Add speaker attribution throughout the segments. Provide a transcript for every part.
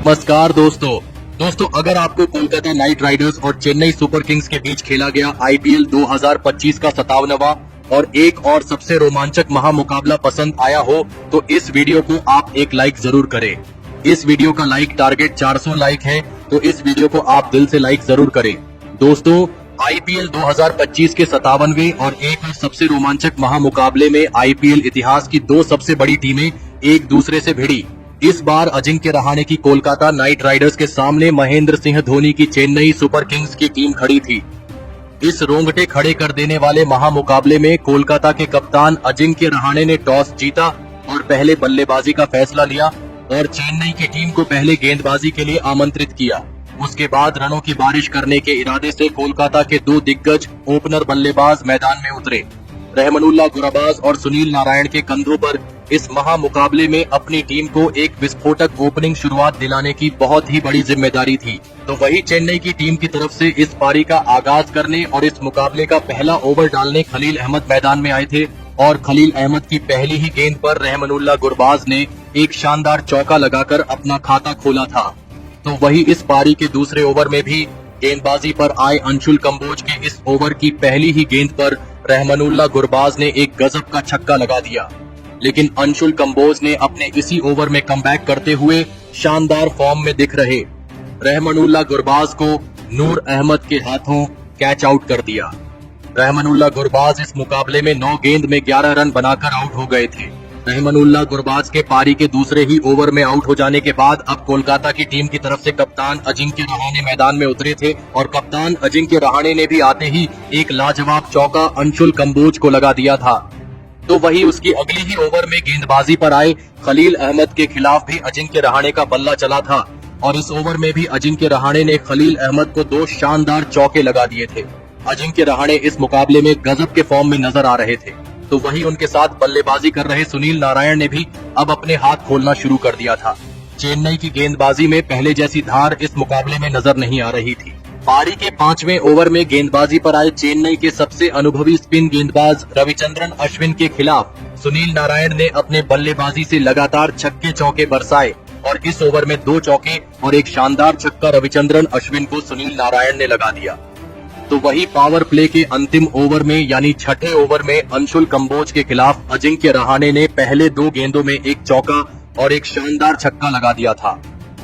Speaker 1: नमस्कार दोस्तों अगर आपको कोलकाता नाइट राइडर्स और चेन्नई सुपर किंग्स के बीच खेला गया आईपीएल 2025 का 57वां और एक और सबसे रोमांचक महामुकाबला पसंद आया हो तो इस वीडियो को आप एक लाइक जरूर करें। इस वीडियो का लाइक टारगेट 400 लाइक है, तो इस वीडियो को आप दिल से लाइक जरूर करें। दोस्तों, आईपीएल 2025 के 57वें और एक और सबसे रोमांचक महामुकाबले में आईपीएल इतिहास की दो सबसे बड़ी टीमें एक दूसरे से भिड़ी। इस बार अजिंक्य रहाणे की कोलकाता नाइट राइडर्स के सामने महेंद्र सिंह धोनी की चेन्नई सुपर किंग्स की टीम खड़ी थी। इस रोंगटे खड़े कर देने वाले महामुकाबले में कोलकाता के कप्तान अजिंक्य रहाणे ने टॉस जीता और पहले बल्लेबाजी का फैसला लिया और चेन्नई की टीम को पहले गेंदबाजी के लिए आमंत्रित किया। उसके बाद रनों की बारिश करने के इरादे से कोलकाता के दो दिग्गज ओपनर बल्लेबाज मैदान में उतरे। रहमानुल्लाह गुरबाज और सुनील नारायण के कंधों पर इस महामुकाबले में अपनी टीम को एक विस्फोटक ओपनिंग शुरुआत दिलाने की बहुत ही बड़ी जिम्मेदारी थी। तो वही चेन्नई की टीम की तरफ से इस पारी का आगाज करने और इस मुकाबले का पहला ओवर डालने खलील अहमद मैदान में आए थे और खलील अहमद की पहली ही गेंद पर रहमानुल्लाह गुरबाज ने एक शानदार चौका लगाकर अपना खाता खोला था। तो वही इस पारी के दूसरे ओवर में भी गेंदबाजी पर आए अंशुल कंबोज के इस ओवर की पहली ही गेंद पर रहमानुल्लाह गुरबाज ने एक गजब का छक्का लगा दिया, लेकिन अंशुल कंबोज ने अपने इसी ओवर में कमबैक करते हुए शानदार फॉर्म में दिख रहे रहमानुल्लाह गुरबाज को नूर अहमद के हाथों कैच आउट कर दिया। रहमानुल्लाह गुरबाज इस मुकाबले में 9 गेंद में 11 रन बनाकर आउट हो गए थे। रहमानुल्लाह गुरबाज के पारी के दूसरे ही ओवर में आउट हो जाने के बाद अब कोलकाता की टीम की तरफ से कप्तान अजिंक्य रहाणे मैदान में उतरे थे और कप्तान अजिंक्य रहाणे ने भी आते ही एक लाजवाब चौका अंशुल कंबोज को लगा दिया था। तो वही उसकी अगली ही ओवर में गेंदबाजी पर आए खलील अहमद के खिलाफ भी अजिंक्य रहाणे का बल्ला चला था और इस ओवर में भी अजिंक्य रहाणे ने खलील अहमद को 2 शानदार चौके लगा दिए थे। अजिंक्य रहाणे इस मुकाबले में गजब के फॉर्म में नजर आ रहे थे। तो वही उनके साथ बल्लेबाजी कर रहे सुनील नारायण ने भी अब अपने हाथ खोलना शुरू कर दिया था। चेन्नई की गेंदबाजी में पहले जैसी धार इस मुकाबले में नजर नहीं आ रही थी। पारी के 5वें ओवर में गेंदबाजी पर आए चेन्नई के सबसे अनुभवी स्पिन गेंदबाज रविचंद्रन अश्विन के खिलाफ सुनील नारायण ने अपने बल्लेबाजी से लगातार छक्के चौके बरसाए और इस ओवर में 2 चौके और एक शानदार छक्का रविचंद्रन अश्विन को सुनील नारायण ने लगा दिया। तो वही पावर प्ले के अंतिम ओवर में यानी 6ठे ओवर में अंशुल कंबोज के खिलाफ अजिंक्य रहाणे ने पहले 2 गेंदों में एक चौका और एक शानदार छक्का लगा दिया था।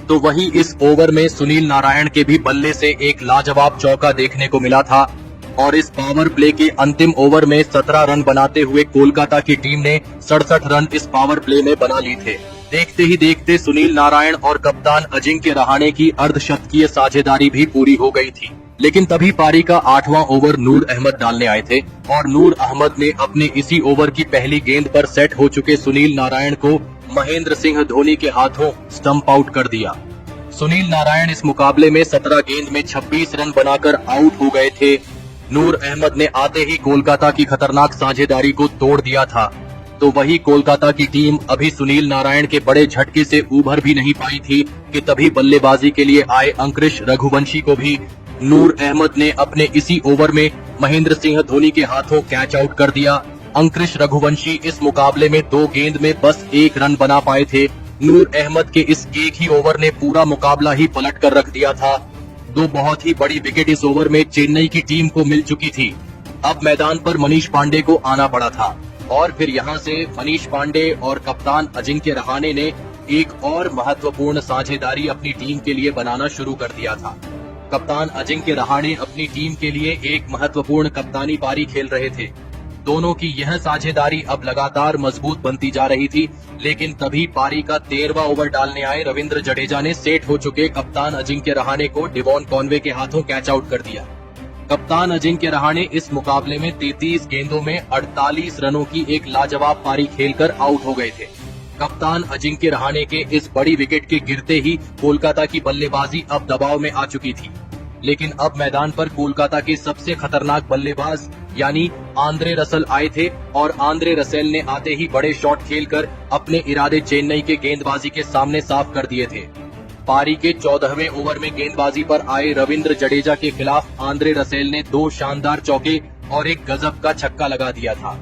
Speaker 1: तो वही इस ओवर में सुनील नारायण के भी बल्ले से एक लाजवाब चौका देखने को मिला था और इस पावर प्ले के अंतिम ओवर में 17 रन बनाते हुए कोलकाता की टीम ने 67 रन इस पावर प्ले में बना लिए थे। देखते ही देखते सुनील नारायण और कप्तान अजिंक्य रहाणे की अर्धशतकीय साझेदारी भी पूरी हो गई थी। लेकिन तभी पारी का 8वां ओवर नूर अहमद डालने आए थे और नूर अहमद ने अपने इसी ओवर की पहली गेंद पर सेट हो चुके सुनील नारायण को महेंद्र सिंह धोनी के हाथों स्टंप आउट कर दिया। सुनील नारायण इस मुकाबले में 17 गेंद में 26 रन बनाकर आउट हो गए थे। नूर अहमद ने आते ही कोलकाता की खतरनाक साझेदारी को तोड़ दिया था। तो वही कोलकाता की टीम अभी सुनील नारायण के बड़े झटके से उभर भी नहीं पाई थी कि तभी बल्लेबाजी के लिए आए अंकुरिश रघुवंशी को भी नूर अहमद ने अपने इसी ओवर में महेंद्र सिंह धोनी के हाथों कैच आउट कर दिया। अंकुरिश रघुवंशी इस मुकाबले में 2 गेंद में बस 1 रन बना पाए थे। नूर अहमद के इस एक ही ओवर ने पूरा मुकाबला ही पलट कर रख दिया था। 2 बहुत ही बड़ी विकेट इस ओवर में चेन्नई की टीम को मिल चुकी थी। अब मैदान पर मनीष पांडे को आना पड़ा था और फिर यहां से मनीष पांडे और कप्तान अजिंक्य रहाणे ने एक और महत्वपूर्ण साझेदारी अपनी टीम के लिए बनाना शुरू कर दिया था। कप्तान अजिंक्य रहाणे अपनी टीम के लिए एक महत्वपूर्ण कप्तानी पारी खेल रहे थे। दोनों की यह साझेदारी अब लगातार मजबूत बनती जा रही थी, लेकिन तभी पारी का 13वां ओवर डालने आए रविंद्र जडेजा ने सेट हो चुके कप्तान अजिंक्य रहाणे को डिवॉन कॉनवे के हाथों कैच आउट कर दिया। कप्तान अजिंक्य रहाणे इस मुकाबले में 33 गेंदों में 48 रनों की एक लाजवाब पारी खेलकर आउट हो गए थे। कप्तान अजिंक्य रहाणे के इस बड़ी विकेट के गिरते ही कोलकाता की बल्लेबाजी अब दबाव में आ चुकी थी, लेकिन अब मैदान पर कोलकाता के सबसे खतरनाक बल्लेबाज यानी आंद्रे रसल आए थे और आंद्रे रसेल ने आते ही बड़े शॉट खेलकर अपने इरादे चेन्नई के गेंदबाजी के सामने साफ कर दिए थे। पारी के 14वें ओवर में गेंदबाजी पर आए रविंद्र जडेजा के खिलाफ आंद्रे रसेल ने 2 शानदार चौके और एक गजब का छक्का लगा दिया था।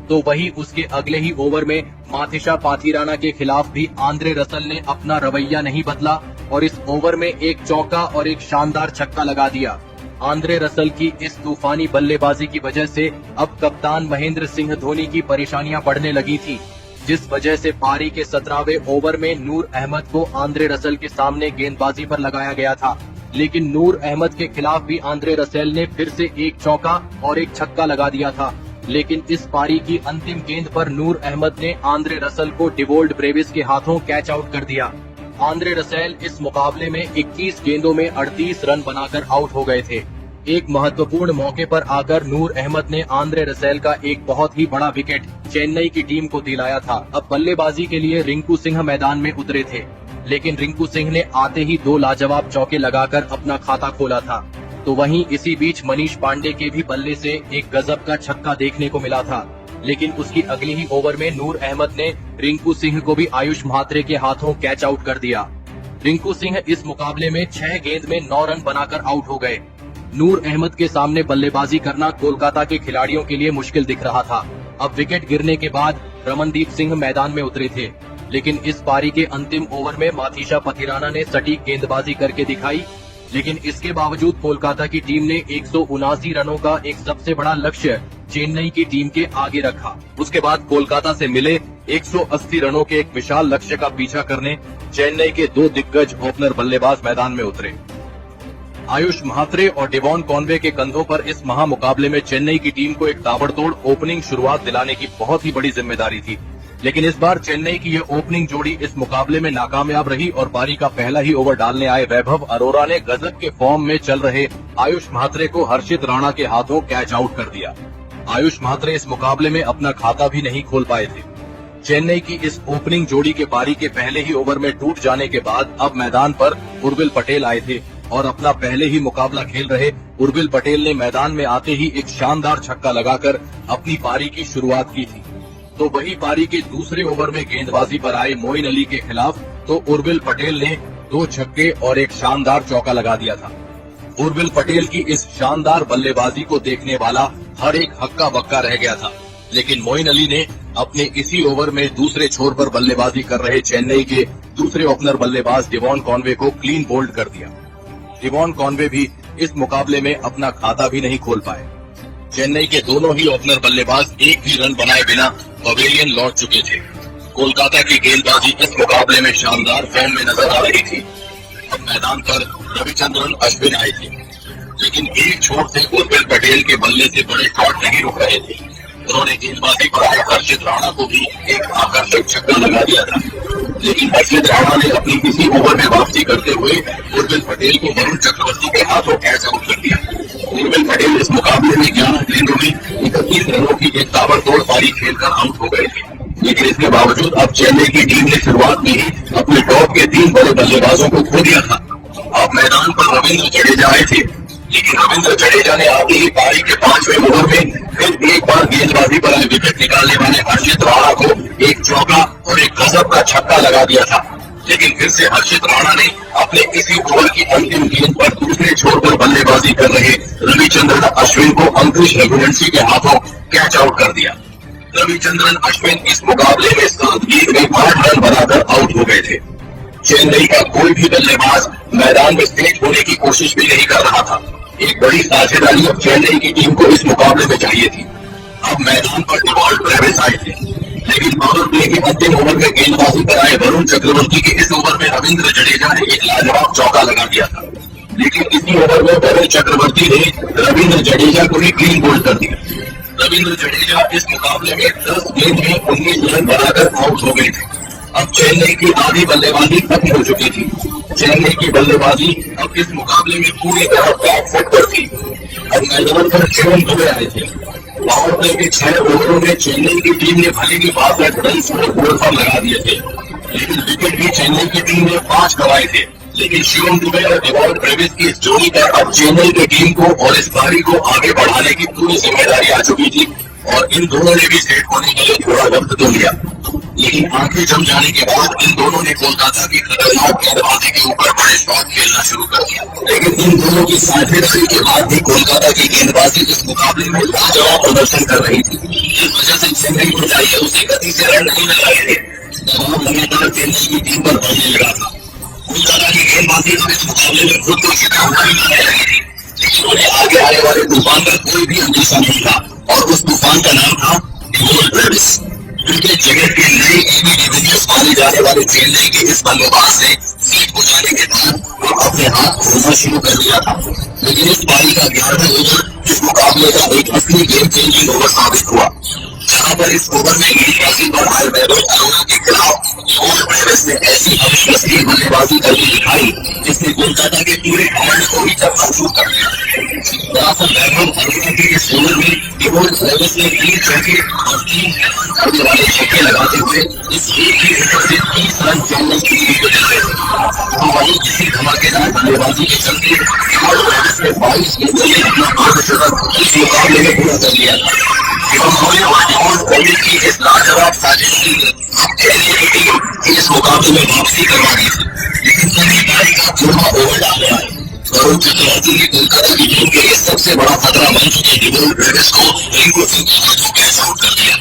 Speaker 1: तो वही उसके अगले ही ओवर में माथिशा पाथिराना के खिलाफ भी आंद्रे रसल ने अपना रवैया नहीं बदला और इस ओवर में एक चौका और एक शानदार छक्का लगा दिया। आंद्रे रसल की इस तूफानी बल्लेबाजी की वजह से अब कप्तान महेंद्र सिंह धोनी की परेशानियां बढ़ने लगी थी, जिस वजह से पारी के 17वें ओवर में नूर अहमद को आंद्रे रसल के सामने गेंदबाजी पर लगाया गया था। लेकिन नूर अहमद के खिलाफ भी आंद्रे रसेल ने फिर से एक चौका और एक छक्का लगा दिया था। लेकिन इस पारी की अंतिम गेंद पर नूर अहमद ने आंद्रे रसल को डिवोल्ड ब्रेविस के हाथों कैच आउट कर दिया। आंद्रे रसेल इस मुकाबले में 21 गेंदों में 38 रन बनाकर आउट हो गए थे। एक महत्वपूर्ण मौके पर आकर नूर अहमद ने आंद्रे रसेल का एक बहुत ही बड़ा विकेट चेन्नई की टीम को दिलाया था। अब बल्लेबाजी के लिए रिंकू सिंह मैदान में उतरे थे, लेकिन रिंकू सिंह ने आते ही 2 लाजवाब चौके लगाकर अपना खाता खोला था। तो वहीं इसी बीच मनीष पांडे के भी बल्ले से एक गजब का छक्का देखने को मिला था। लेकिन उसकी अगली ही ओवर में नूर अहमद ने रिंकू सिंह को भी आयुष म्हात्रे के हाथों कैच आउट कर दिया। रिंकू सिंह इस मुकाबले में 6 गेंद में 9 रन बनाकर आउट हो गए। नूर अहमद के सामने बल्लेबाजी करना कोलकाता के खिलाड़ियों के लिए मुश्किल दिख रहा था। अब विकेट गिरने के बाद रमनदीप सिंह मैदान में उतरे थे, लेकिन इस पारी के अंतिम ओवर में माथीशा पथिराना ने सटीक गेंदबाजी करके दिखाई। लेकिन इसके बावजूद कोलकाता की टीम ने 179 रनों का एक सबसे बड़ा लक्ष्य चेन्नई की टीम के आगे रखा। उसके बाद कोलकाता से मिले 180 रनों के एक विशाल लक्ष्य का पीछा करने चेन्नई के 2 दिग्गज ओपनर बल्लेबाज मैदान में उतरे। आयुष म्हात्रे और डेवॉन कॉनवे के कंधों पर इस महामुकाबले में चेन्नई की टीम को एक ताबड़तोड़ ओपनिंग शुरुआत दिलाने की बहुत ही बड़ी जिम्मेदारी थी। लेकिन इस बार चेन्नई की यह ओपनिंग जोड़ी इस मुकाबले में नाकामयाब रही और पारी का पहला ही ओवर डालने आए वैभव अरोरा ने गजब के फॉर्म में चल रहे आयुष म्हात्रे को हर्षित राणा के हाथों कैच आउट कर दिया। आयुष म्हात्रे इस मुकाबले में अपना खाता भी नहीं खोल पाए थे। चेन्नई की इस ओपनिंग जोड़ी के पारी के पहले ही ओवर में टूट जाने के बाद अब मैदान पर उर्विल पटेल आए थे और अपना पहले ही मुकाबला खेल रहे उर्विल पटेल ने मैदान में आते ही एक शानदार छक्का लगाकर अपनी पारी की शुरुआत की थी। तो वही पारी के दूसरे ओवर में गेंदबाजी पर आए मोइन अली के खिलाफ तो उर्विल पटेल ने 2 छक्के और एक शानदार चौका लगा दिया था। उर्विल पटेल की इस शानदार बल्लेबाजी को देखने वाला हर एक हक्का बक्का रह गया था। लेकिन मोइन अली ने अपने इसी ओवर में दूसरे छोर पर बल्लेबाजी कर रहे चेन्नई के दूसरे ओपनर बल्लेबाज डेवॉन कॉनवे को क्लीन बोल्ड कर दिया। डेवॉन कॉनवे भी इस मुकाबले में अपना खाता भी नहीं खोल पाए। चेन्नई के दोनों ही ओपनर बल्लेबाज एक भी रन बनाए बिना पवेलियन लौट चुके थे। कोलकाता की गेंदबाजी इस मुकाबले में शानदार फॉर्म में नजर आ रही थी। अब मैदान पर रविचंद्रन अश्विन आए थे, लेकिन एक छोर से उर्विल पटेल के बल्ले से बड़े शॉट नहीं रुक रहे थे। उन्होंने गेंदबाजी पर आए हर्षित राणा को भी एक आकर्षक छक्का लगा दिया था। लेकिन हर्षित राणा ने अपनी इसी ओवर में वापसी करते हुए उर्विल पटेल को वरुण चक्रवर्ती के हाथों कैच आउट कर दिया। उर्विल पटेल इस मुकाबले में 11 गेंदों में 31 रनों की एक ताबड़तोड़ पारी खेलकर आउट हो गए थे। लेकिन इसके बावजूद अब चेन्नई की टीम ने शुरुआत में ही अपने टॉप के 3 बड़े बल्लेबाजों को खो दिया था। अब मैदान पर रविंद्र जडेजा आए थे, लेकिन रविंद्र जडेजा ने आगे ही पारी के 5वें ओवर में फिर एक बार गेंदबाजी पर आए विकेट निकालने वाले हर्षित राणा को एक चौका और एक गजब का छक्का लगा दिया था। लेकिन फिर से हर्षित राणा ने अपने इसी ओवर की अंतिम गेंद पर दूसरे छोर पर बल्लेबाजी कर रहे रविचंद्रन अश्विन को अंकुश रघुवंशी के हाथों कैच आउट कर दिया। रविचंद्रन अश्विन इस मुकाबले में 7 गेंद में 8 रन बनाकर आउट हो गए थे। चेन्नई का कोई भी बल्लेबाज मैदान में स्टेट होने की कोशिश भी नहीं कर रहा था। एक बड़ी साझेदारी अब चेन्नई की टीम को इस मुकाबले में चाहिए थी। अब मैदान पर डिवॉल्ड ब्रेविस आए थे, लेकिन पावर प्ले के अंतिम ओवर में गेंदबाजी पर आए वरुण चक्रवर्ती के इस ओवर में रविंद्र जडेजा ने एक लाजवाब चौका लगा दिया था। लेकिन इसी ओवर में वरुण चक्रवर्ती ने रविंद्र जडेजा को ही क्लीन बोल्ड कर दिया। रविंद्र जडेजा इस मुकाबले में 10 गेंद में 19 रन बनाकर आउट हो गए थे। अब चेन्नई की आधी बल्लेबाजी खत्म हो चुकी थी। चेन्नई की बल्लेबाजी अब इस मुकाबले में पूरी तरह बैक फुट पर थी। अब मैदान पर शिवम दुबे आए थे। पावर प्ले के 6 ओवरों में चेन्नई की टीम ने भले ही 62 रन स्कोर बोर्ड पर लगा दिए थे, लेकिन विकेट भी चेन्नई की टीम ने 5 गंवाए थे। लेकिन शिवम दुबे और डिवॉल्ड ब्रेविस की इस जोड़ी पर अब चेन्नई की टीम को और इस पारी को आगे बढ़ाने की पूरी जिम्मेदारी आ चुकी थी और इन दोनों ने भी सेट होने के लिए थोड़ा वक्त तो लिया। लेकिन आंखें जम जाने के बाद इन दोनों ने कोलकाता की खतरनाक गेंदबाजी के ऊपर बड़े शॉट खेलना शुरू कर दिया। लेकिन इन दोनों की साझेदारी के बाद भी कोलकाता की गेंदबाजी इस मुकाबले में लाजवाब प्रदर्शन कर रही थी। इस वजह से चेन्नई को चाहिए उसी गति से रन नहीं मिल रहे थे। दबाव लगातार चेन्नई की टीम पर बढ़ने लगा था। कोलकाता की गेंदबाजी तो इस मुकाबले में खुद को जीता हुआ ही नजर आई, लेकिन उन्हें आगे आने वाले तूफान का कोई भी अंदेशा नहीं था, और उस तूफान का नाम था डिवोल ब्रेविस। क्रिकेट जगत के नए एबी डिविलियर्स माने जाने वाले चेन्नई के इस बल्लेबाज ने सीट को जाने के बाद अपने हाथ खोलना शुरू कर दिया था, लेकिन इस पारी का 11वां ओवर इस मुकाबले का एक असली गेम चेंजिंग ओवर साबित हुआ, जहां पर इस ओवर में गेंदबाजी पर आए वैभव अरोड़ा के खिलाफ डिवोल ब्रेविस ने ऐसी अविश्वसनीय बल्लेबाजी करके दिखाई जिसने कोलकाता के पूरे कमांड को ही चकनाचूर कर दिया। दरअसल वैभव अरोड़ा के इस ओवर में डिवोल ब्रेविस ने 3 चौके और 3 करने वाले छक्के लगाते हुए इस एक ही ओवर से 30 रन चेन्नई की टीम को दिए। तो वहीं इसी धमाकेदार बल्लेबाजी के चलते डिवोल ब्रेविस ने 22 गेंदों में अपना अर्धशतक इस मुकाबले में पूरा कर लिया था। की इस लाजवाब साजिश इस मुकाबले में वापसी करवा दी थी, लेकिन सभी पारी का 16वां ओवर डाल गया। वरुण चक्रवर्ती की कोलकाता की टीम के लिए सबसे बड़ा खतरा बन चुके डिवोल ब्रेविस को रिंकू सिंह के हाथों कैच आउट कर दिया।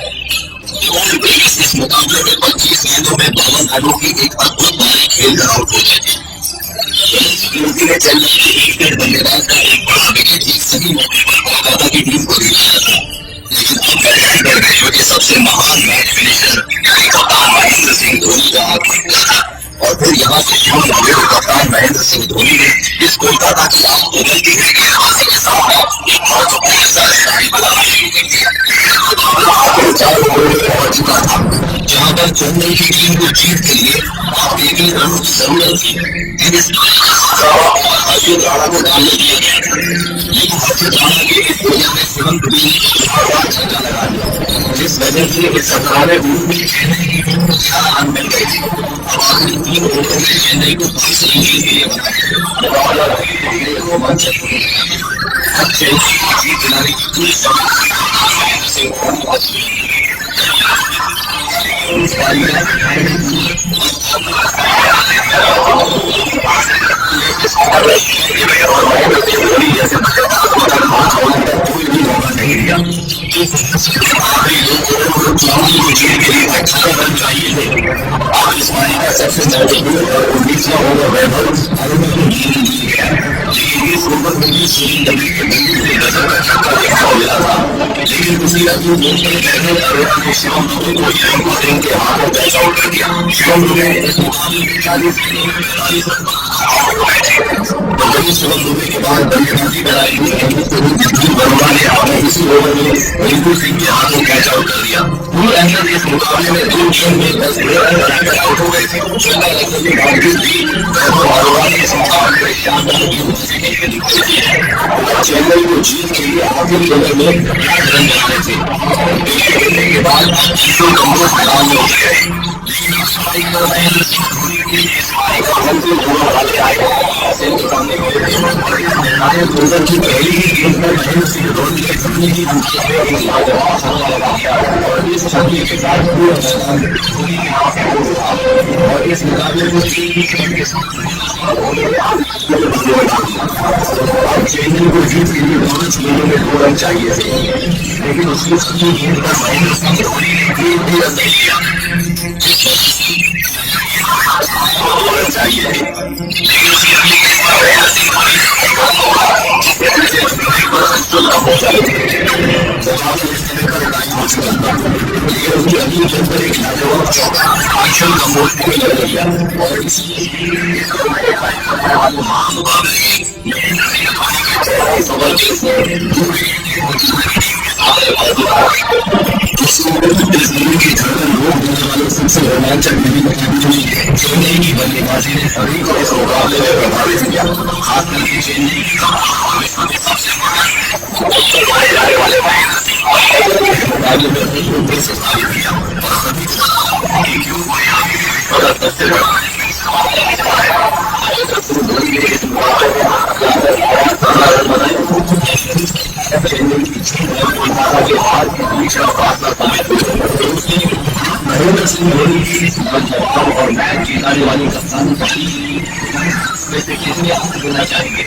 Speaker 1: डिवोल ब्रेविस इस मुकाबले में 25 गेंदों में 52 रनों की एक अद्भुत पारी खेलकर आउट हो गए थे। ने चेन्नई के विकेट बल्लेबाज का एक बड़ा विकेट एक सही मौके पर कोलकाता की टीम को दिलाया था, लेकिन अब विश्व के सबसे महान मैच फिनिशर यानी कप्तान महेंद्र सिंह धोनी का आगमन था, और फिर यहाँ से शुरू हुए कप्तान महेंद्र सिंह धोनी ने इस कोलकाता की आंख बदलती हुई गेंदबाजी के सामने एक महत्वपूर्ण साझेदारी बनाना शुरू कर दिया। चारों ओवर पहुंच चुका था, जहाँ पर चेन्नई की टीम को जीत के लिए अब 1 रनों की जरूरत थी। हर्षित राणा को डालने दिया गया, लेकिन हर्षित राणा के इस ओवर में शिवम दुबे ने छक्का लगा दिया, जिस वजह से इस 17वें ओवर में चेन्नई की टीम को 11 रन मिल गए थे। अब आखिरी 3 ओवर में चेन्नई को 22 रन के लिए बनाया। अब चेन्नई को जीत दिलाने की पूरी नहीं दिया। इस पारी का सबसे महत्वपूर्ण और 19वां ओवर वैभव अरोड़ा को इस ओवर में भी लेकिन दूसरी रात में अरोड़ा ने शिवम दुबे को के हाथों कैच आउट कर दिया। शिवम दुबे इस मुकाबले में 40 शिवम दुबे के बाद बल्लेबाजी बनाई हुई वर्मा ने अपने इसी ओवर में रिंकू सिंह के हाथों कैच आउट कर दिया। पूरे अंदर इस मुकाबले में 2 गेंद में 10 रन बनाकर आउट हो गए थे। चेन्नई को जीत के लिए आखिरी ओवर में 8 रन बनाने थे। खेलने के बाद किशोर कम्बोज मैदान में उतर गए, लेकिन इस पारी का महेंद्र सिंह धोनी के लिए इस पारी का अंतिम ओवर वाले आए। ओवर की पहली ही गेंद पर महेंद्र सिंह धोनी के छक्के की लाजवाब छक्का लगा दिया, और इस छक्के के साथ पूरा मैदान धोनी के हाथ में, और इस मुकाबले में चेन्नई को जीत के लिए 2 रन चाहिए थे, लेकिन उसकी छक्के गेंद पर महेंद्र सिंह धोनी ने 1 भी रन नहीं लिया, जिस वजह से चाहिए थे। लेकिन उसकी अगली गेंद पर महेंद्र सिंह धोनी सबसे रोमांचक चेन्नई की बल्लेबाजी ने सभी को इस मुकाबले में प्रभावित किया, खास करके चेन्नई की सबसे जाने वाले मुकाबले में से साबित किया, और सभी क्यों मदद करते हुए चेन्नई की के हाथ के बीच का फासला महेंद्र सिंह धोनी की और मैच जीतने वाली कप्तानी वैसे किसने आपको देना चाहेंगे?